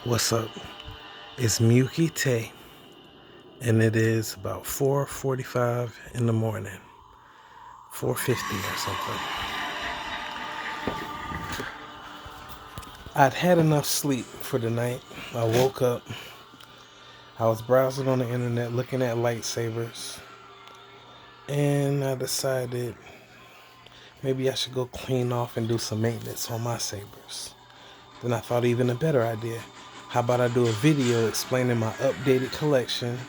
What's up? It's Muki Tay, and it is about 4:45 in the morning, 4:50 or something. I'd had enough sleep for the night. I woke up. I was browsing on the internet looking at lightsabers, and I decided maybe I should go clean off and do some maintenance on my sabers. Then I thought even a better idea. How about I do a video explaining my updated collection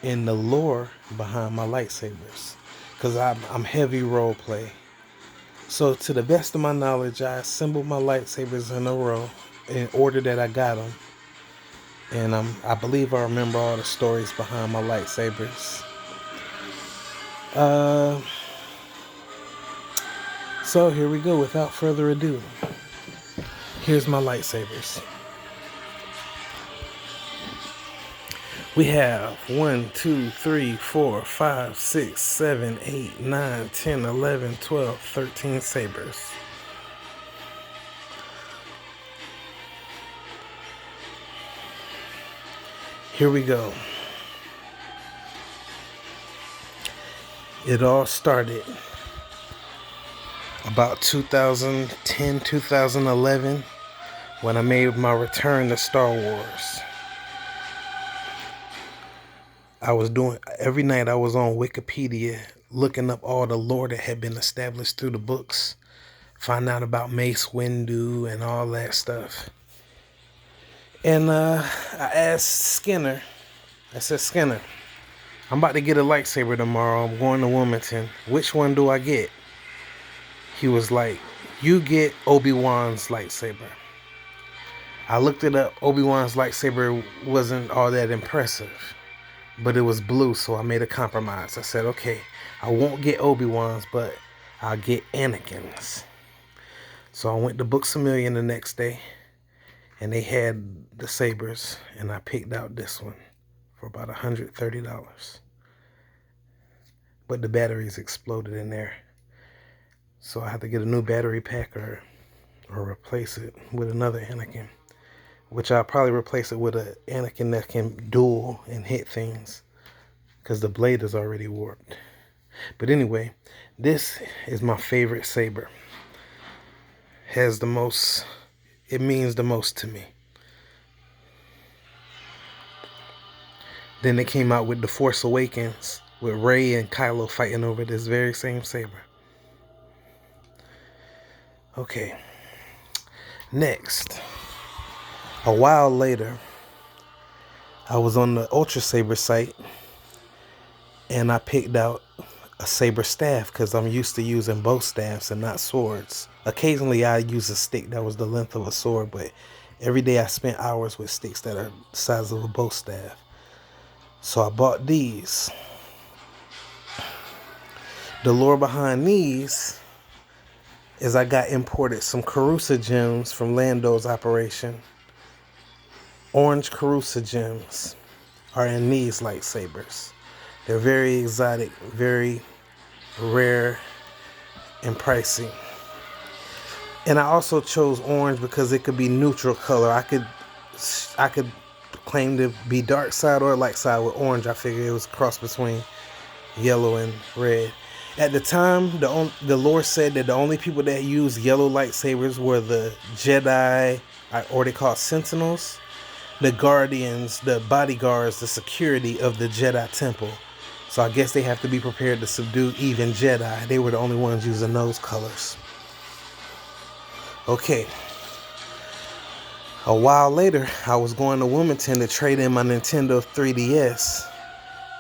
and the lore behind my lightsabers? Because I'm heavy roleplay. So to the best of my knowledge, I assembled my lightsabers in a row in order that I got them. And I believe I remember all the stories behind my lightsabers. So here we go. Without further ado, here's my lightsabers. We have 1, 2, 3, 4, 5, 6, 7, 8, 9, 10, 11, 12, 13 sabers. Here we go. It all started about 2010, 2011 when I made my return to Star Wars. Every night I was on Wikipedia looking up all the lore that had been established through the books, find out about Mace Windu and all that stuff. And I asked Skinner, I said, Skinner, I'm about to get a lightsaber tomorrow. I'm going to Wilmington. Which one do I get? He was like, you get Obi-Wan's lightsaber. I looked it up. Obi-Wan's lightsaber wasn't all that impressive, but it was blue, so I made a compromise. I said, okay, I won't get Obi-Wan's, but I'll get Anakin's. So I went to Books A Million the next day, and they had the sabers, and I picked out this one for about $130. But the batteries exploded in there. So I had to get a new battery pack or replace it with another Anakin, which I'll probably replace it with an Anakin that can duel and hit things because the blade is already warped. But anyway, this is my favorite saber. It means the most to me. Then they came out with The Force Awakens with Rey and Kylo fighting over this very same saber. Okay, next, a while later, I was on the Ultra Saber site and I picked out a saber staff because I'm used to using bow staffs and not swords. Occasionally I use a stick that was the length of a sword, but every day I spent hours with sticks that are the size of a bow staff. So I bought these. The lore behind these is I got imported some Carusa gems from Lando's operation. Orange Carusa gems are in these lightsabers. They're very exotic, very rare, and pricey. And I also chose orange because it could be neutral color. I could claim to be dark side or light side with orange. I figured it was a cross between yellow and red. At the time, the lore said that the only people that used yellow lightsabers were the Jedi, or they call Sentinels, the Guardians, the bodyguards, the security of the Jedi Temple. So I guess they have to be prepared to subdue even Jedi. They were the only ones using those colors. Okay. A while later, I was going to Wilmington to trade in my Nintendo 3DS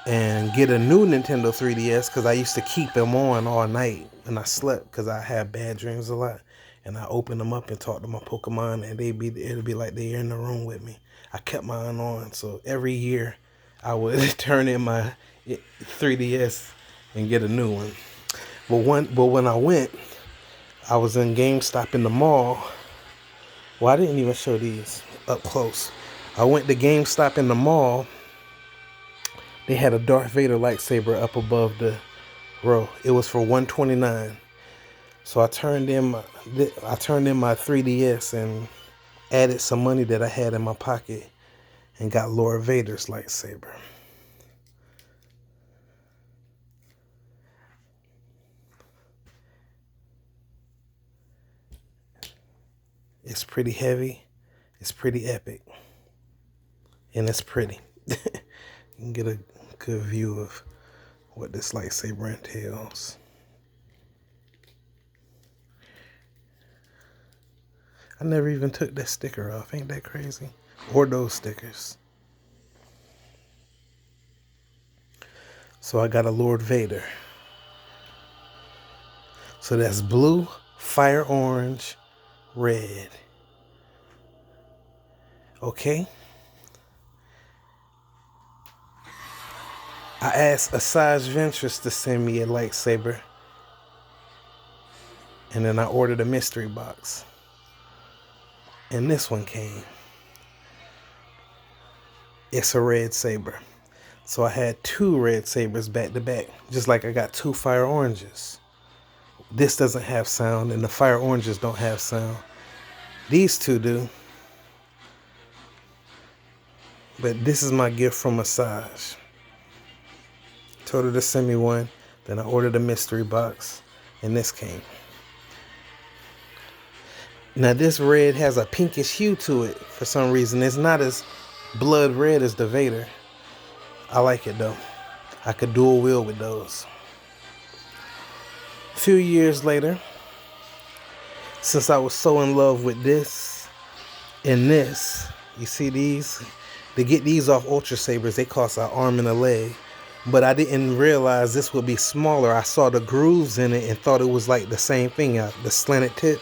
and get a new Nintendo 3DS because I used to keep them on all night and I slept because I had bad dreams a lot. And I opened them up and talked to my Pokemon and it'd be like they're in the room with me. I kept mine on, so every year I would turn in my 3DS and get a new one. But when I went, I was in GameStop in the mall. Well, I didn't even show these up close. I went to GameStop in the mall. They had a Darth Vader lightsaber up above the row. It was for $129. So I turned in my 3DS and added some money that I had in my pocket and got Lord Vader's lightsaber. It's pretty heavy, it's pretty epic, and it's pretty. You can get a good view of what this lightsaber entails. I never even took that sticker off. Ain't that crazy? Or those stickers. So I got a Lord Vader. So that's blue, fire orange, red. Okay. I asked Asajj Ventress to send me a lightsaber. And then I ordered a mystery box. And this one came. It's a red saber. So I had 2 red sabers back to back, just like I got 2 fire oranges. This doesn't have sound, and the fire oranges don't have sound. These 2 do. But this is my gift from Asajj. Told her to send me one. Then I ordered a mystery box, and this came. Now this red has a pinkish hue to it for some reason. It's not as blood red as the Vader. I like it though. I could dual wield with those. A few years later, since I was so in love with this and this, you see these? To get these off Ultra Sabers, they cost an arm and a leg. But I didn't realize this would be smaller. I saw the grooves in it and thought it was like the same thing, the slanted tip.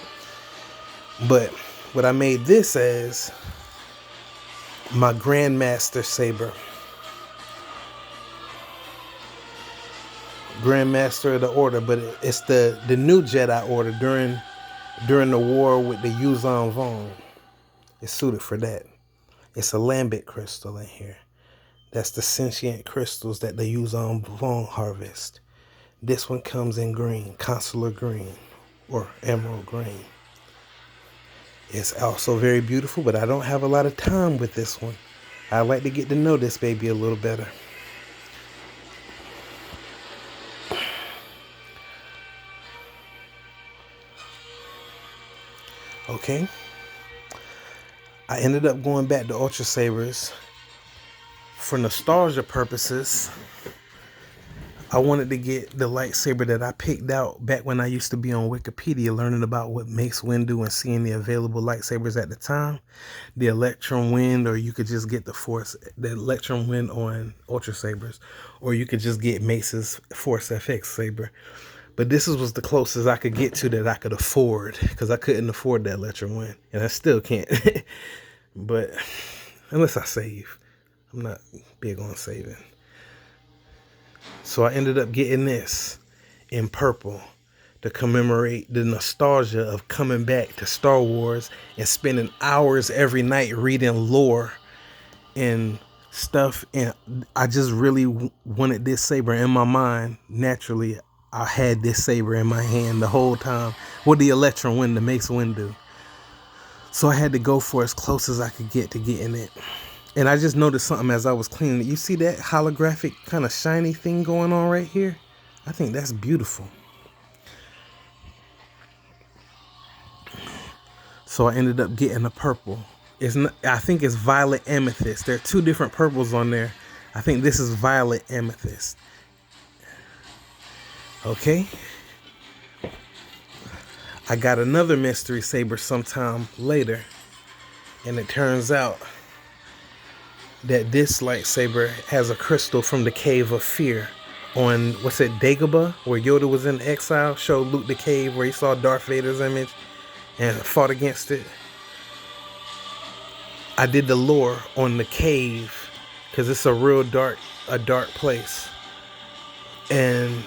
But what I made this as my Grandmaster Saber. Grandmaster of the Order, but it's the new Jedi Order during the war with the Yuuzhan Vong. It's suited for that. It's a lambic crystal in here. That's the sentient crystals that the Yuuzhan Vong harvest. This one comes in green, consular green, or emerald green. It's also very beautiful, but I don't have a lot of time with this one. I'd like to get to know this baby a little better. Okay. I ended up going back to Ultra Sabers for nostalgia purposes. I wanted to get the lightsaber that I picked out back when I used to be on Wikipedia learning about what Mace Windu and seeing the available lightsabers at the time. The Electrum Wind, or you could just get the Electrum Wind on Ultra Sabers, or you could just get Mace's Force FX saber. But this was the closest I could get to that I could afford, because I couldn't afford that Electrum Wind, and I still can't. But unless I save, I'm not big on saving. So I ended up getting this in purple to commemorate the nostalgia of coming back to Star Wars and spending hours every night reading lore and stuff. And I just really wanted this saber in my mind. Naturally, I had this saber in my hand the whole time with the Electrum Wind, the Mace Windu. So I had to go for as close as I could get to getting it. And I just noticed something as I was cleaning it. You see that holographic kind of shiny thing going on right here? I think that's beautiful. So I ended up getting a purple. I think it's violet amethyst. There are 2 different purples on there. I think this is violet amethyst. Okay. I got another mystery saber sometime later. And it turns out that this lightsaber has a crystal from the Cave of Fear on, what's it, Dagobah, where Yoda was in exile, showed Luke the cave where he saw Darth Vader's image and fought against it. I did the lore on the cave because it's a real dark place. And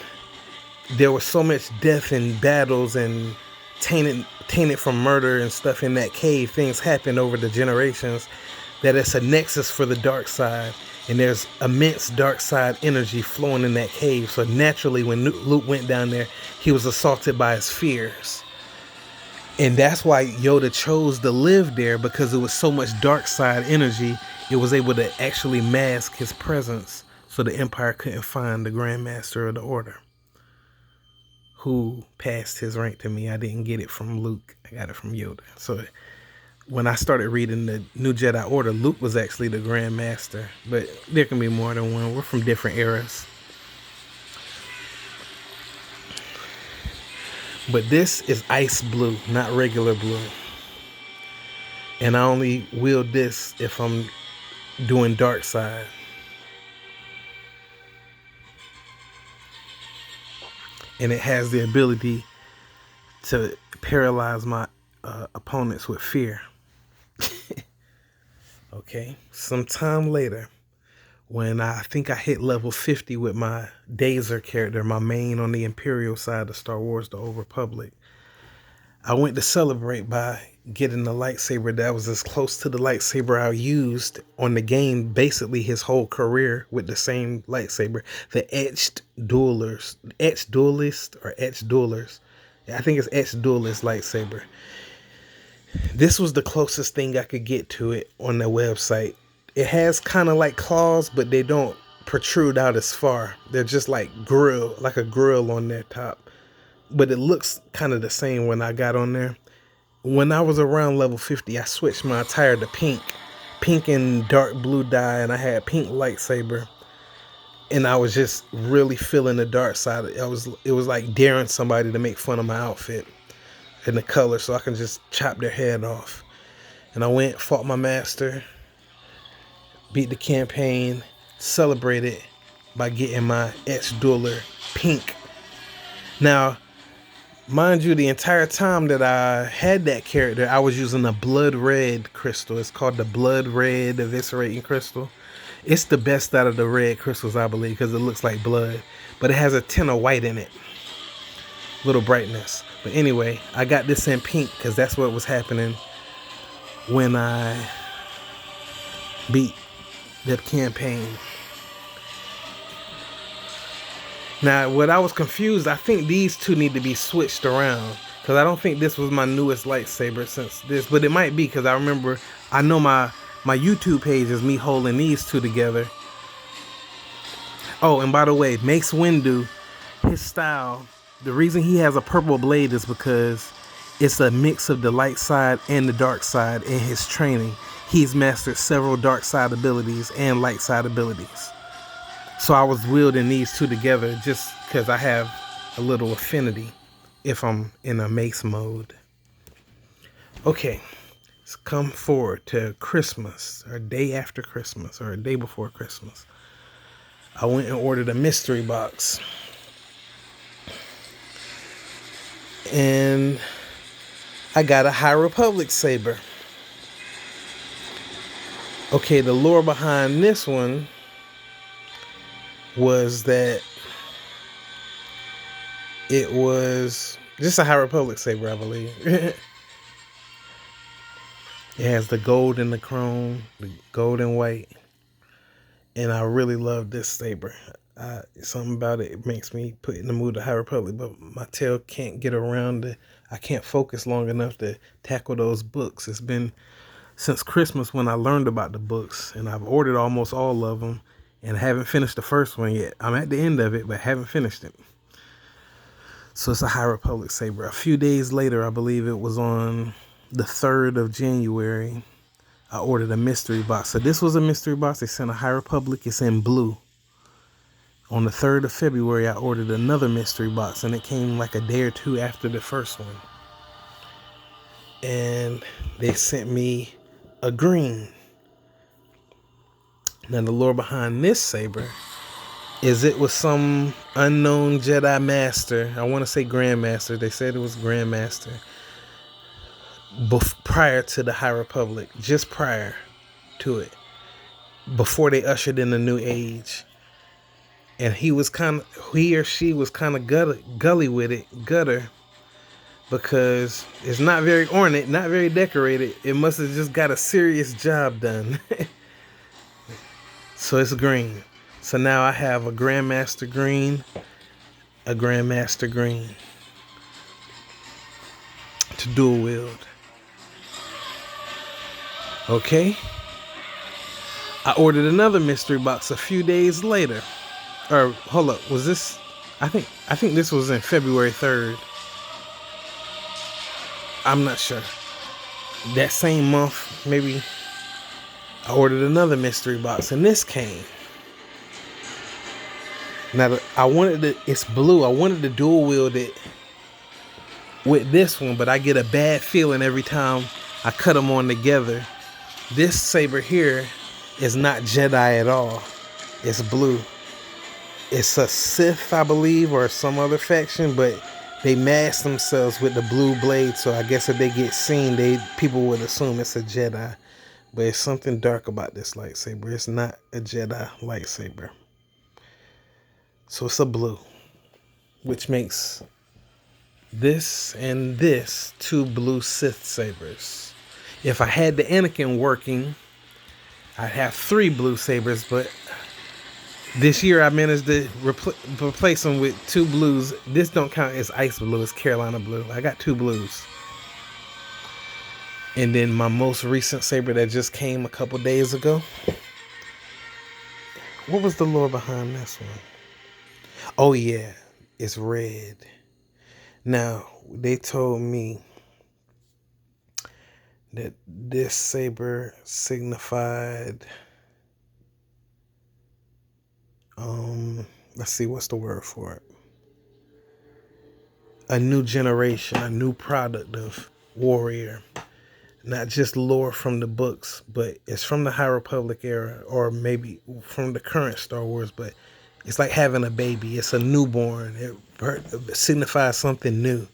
there was so much death and battles and tainted from murder and stuff in that cave. Things happened over the generations that it's a nexus for the dark side. And there's immense dark side energy flowing in that cave. So naturally, when Luke went down there, he was assaulted by his fears. And that's why Yoda chose to live there, because there was so much dark side energy. It was able to actually mask his presence, so the Empire couldn't find the Grand Master of the Order, who passed his rank to me. I didn't get it from Luke. I got it from Yoda. So when I started reading the New Jedi Order, Luke was actually the Grand Master. But there can be more than one. We're from different eras. But this is ice blue, not regular blue. And I only wield this if I'm doing dark side. And it has the ability to paralyze my opponents with fear. Okay, sometime later, when I think I hit level 50 with my Dazer character, my main on the Imperial side of Star Wars, the Old Republic, I went to celebrate by getting the lightsaber that was as close to the lightsaber I used on the game basically his whole career with the same lightsaber, the Etched Duelist. I think it's Etched Duelist lightsaber. This was the closest thing I could get to it on the website. It has kind of like claws, but they don't protrude out as far. They're just like a grill on their top. But it looks kind of the same when I got on there. When I was around level 50, I switched my attire to pink and dark blue dye, and I had pink lightsaber. And I was just really feeling the dark side. It was like daring somebody to make fun of my outfit and the color, so I can just chop their head off. And I went, fought my master, beat the campaign, celebrated by getting my Etched-Dueler pink. Now, mind you, the entire time that I had that character, I was using a blood red crystal. It's called the blood red eviscerating crystal. It's the best out of the red crystals, I believe, because it looks like blood. But it has a tint of white in it. Little brightness. But anyway, I got this in pink because that's what was happening when I beat that campaign. Now, what I was confused, I think these two need to be switched around, because I don't think this was my newest lightsaber since this, but it might be, because I know my YouTube page is me holding these two together. Oh, and by the way, Mace Windu, his style, the reason he has a purple blade is because it's a mix of the light side and the dark side in his training. He's mastered several dark side abilities and light side abilities. So I was wielding these two together just because I have a little affinity if I'm in a Mace mode. Okay, let's come forward to Christmas, or day after Christmas, or a day before Christmas. I went and ordered a mystery box. And I got a High Republic saber. Okay, the lore behind this one was that it was just a High Republic saber, I believe. It has the gold and the chrome, the gold and white. And I really love this saber. Something about it makes me put in the mood of High Republic, but my tail can't get around it. I can't focus long enough to tackle those books. It's been since Christmas when I learned about the books, and I've ordered almost all of them, and I haven't finished the first one yet. I'm at the end of it, but haven't finished it. So it's a High Republic saber. A few days later, I believe it was on the 3rd of January, I ordered a mystery box. So this was a mystery box. They sent a High Republic. It's in blue. On the 3rd of February, I ordered another mystery box, and it came like a day or two after the first one. And they sent me a green. Now, the lore behind this saber is it was some unknown Jedi Master. I want to say Grandmaster. They said it was Grandmaster. Prior to the High Republic, just prior to it, before they ushered in the New Age. And he or she was kind of gully with it, gutter, because it's not very ornate, not very decorated. It must have just got a serious job done. So it's green. So now I have a Grandmaster green, a Grandmaster green to dual wield. Okay. I ordered another mystery box a few days later. Or hold up, was this? I think this was in February 3rd. I'm not sure. That same month, maybe, I ordered another mystery box, and this came. Now I wanted it. It's blue. I wanted to dual wield it with this one, but I get a bad feeling every time I cut them on together. This saber here is not Jedi at all. It's blue. It's a Sith, I believe, or some other faction, but they mask themselves with the blue blade, so I guess if they get seen, people would assume it's a Jedi. But it's something dark about this lightsaber. It's not a Jedi lightsaber. So it's a blue, which makes this and this two blue Sith sabers. If I had the Anakin working, I'd have 3 blue sabers, but this year I managed to replace them with 2 blues. This don't count as ice blue, it's Carolina blue. I got 2 blues. And then my most recent saber that just came a couple days ago. What was the lore behind this one? Oh yeah, it's red. Now, they told me that this saber signified, let's see, what's the word for it? A new generation, a new product of warrior. Not just lore from the books, but it's from the High Republic era, or maybe from the current Star Wars, but it's like having a baby. It's a newborn. It signifies something new.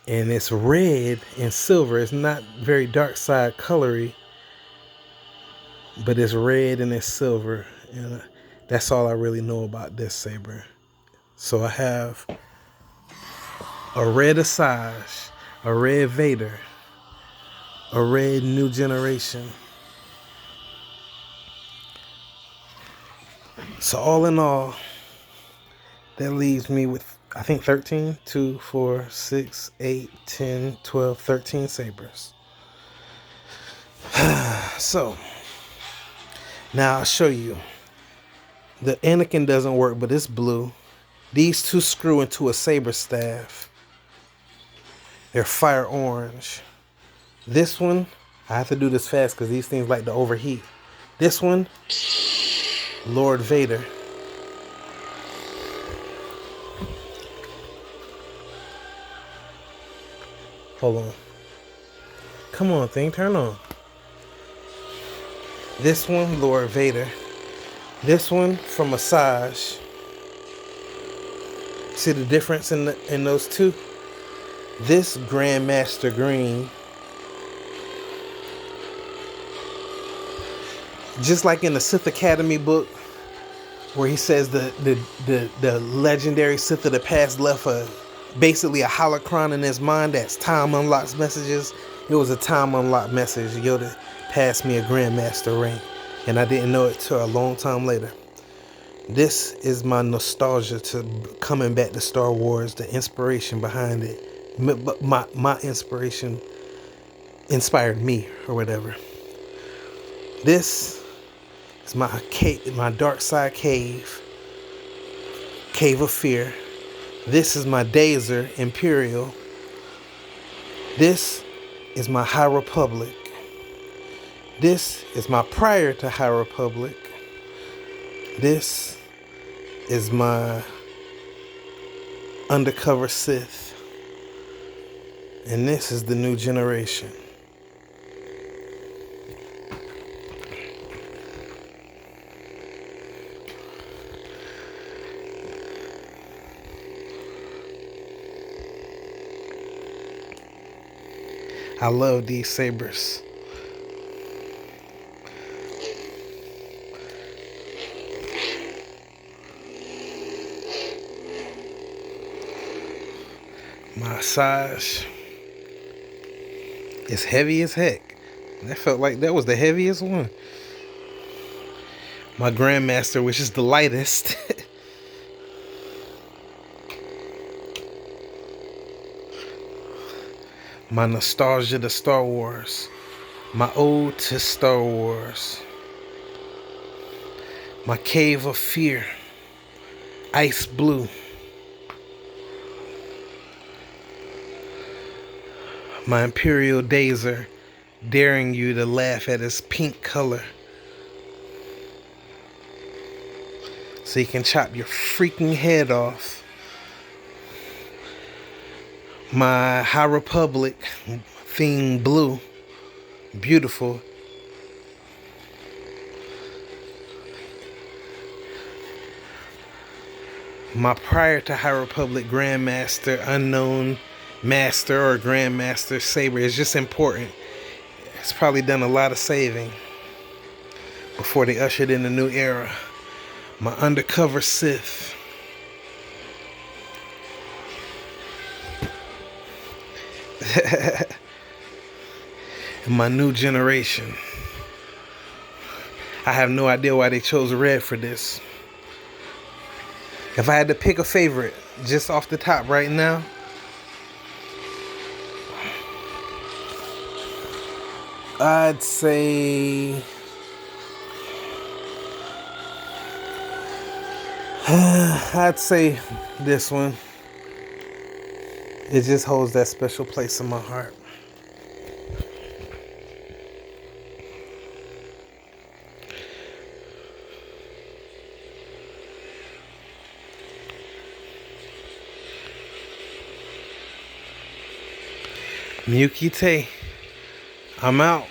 And it's red and silver. It's not very dark side colory, but it's red and it's silver. And that's all I really know about this saber. So I have a red Asajj, a red Vader, a red New Generation. So all in all, that leaves me with, I think, 13, 2, 4, 6, 8, 10, 12, 13 sabers. So, now I'll show you. The Anakin doesn't work, but it's blue. These 2 screw into a saber staff. They're fire orange. This one, I have to do this fast because these things like to overheat. This one, Lord Vader. Hold on. Come on, thing, turn on. This one, Lord Vader. This one from Asajj. See the difference in those 2? This Grandmaster Green. Just like in the Sith Academy book, where he says the legendary Sith of the past left basically a holocron in his mind that's time unlocks messages. It was a time unlock message. Yoda passed me a Grandmaster rank, and I didn't know it till a long time later. This is my nostalgia to coming back to Star Wars, the inspiration behind it. My inspiration inspired me, or whatever. This is my dark side cave of fear. This is my Dazer Imperial. This is my High Republic. This is my prior to High Republic. This is my undercover Sith. And this is the New Generation. I love these sabers. My Asajj is heavy as heck. That felt like that was the heaviest one. My Grandmaster, which is the lightest. My nostalgia to Star Wars. My ode to Star Wars. My Cave of Fear. Ice blue. My Imperial Dazer, daring you to laugh at his pink color. So you can chop your freaking head off. My High Republic theme blue. Beautiful. My prior to High Republic Grandmaster, unknown master or Grandmaster Saber is just important. It's probably done a lot of saving before they ushered in a new era. My undercover Sith. And my new generation. I have no idea why they chose red for this. If I had to pick a favorite, just off the top right now, I'd say this one. It just holds that special place in my heart. Mukite, I'm out.